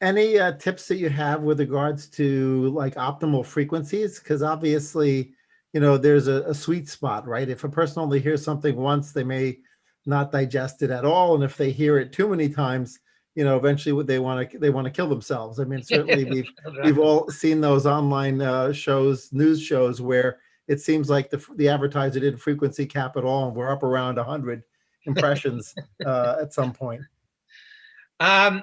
Any tips that you have with regards to like optimal frequencies? Because obviously, there's a sweet spot, right? If a person only hears something once, they may not digest it at all, and if they hear it too many times, eventually they want to kill themselves. I mean, certainly we've all seen those online shows, news shows, where it seems like the advertiser didn't frequency cap at all, and we're up around 100 impressions at some point. Um,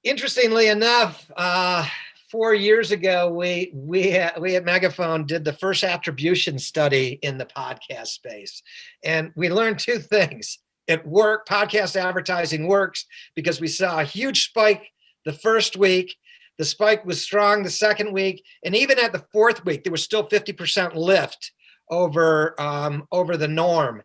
Interestingly enough, 4 years ago, we at Megaphone did the first attribution study in the podcast space, and we learned two things. It worked. Podcast advertising works because we saw a huge spike the first week. The spike was strong the second week, and even at the fourth week, there was still 50% lift over the norm,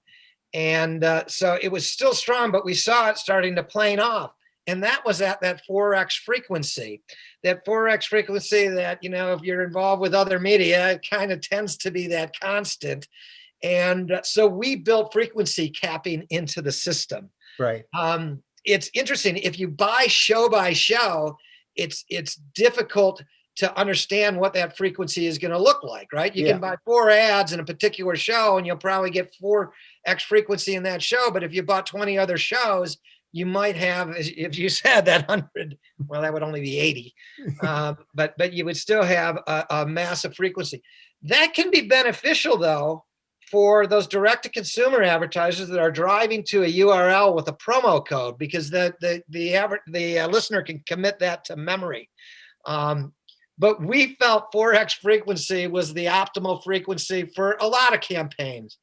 and so it was still strong, but we saw it starting to plane off. And that was at that 4x frequency. That 4x frequency that, if you're involved with other media, it kind of tends to be that constant. And so we built frequency capping into the system. Right. It's interesting. If you buy show by show, it's difficult to understand what that frequency is going to look like, right? You can buy 4 ads in a particular show and you'll probably get 4x frequency in that show. But if you bought 20 other shows, you might have, if you said that 100, well, that would only be 80, but you would still have a massive frequency. That can be beneficial, though, for those direct-to-consumer advertisers that are driving to a URL with a promo code, because the listener can commit that to memory. But we felt 4x frequency was the optimal frequency for a lot of campaigns.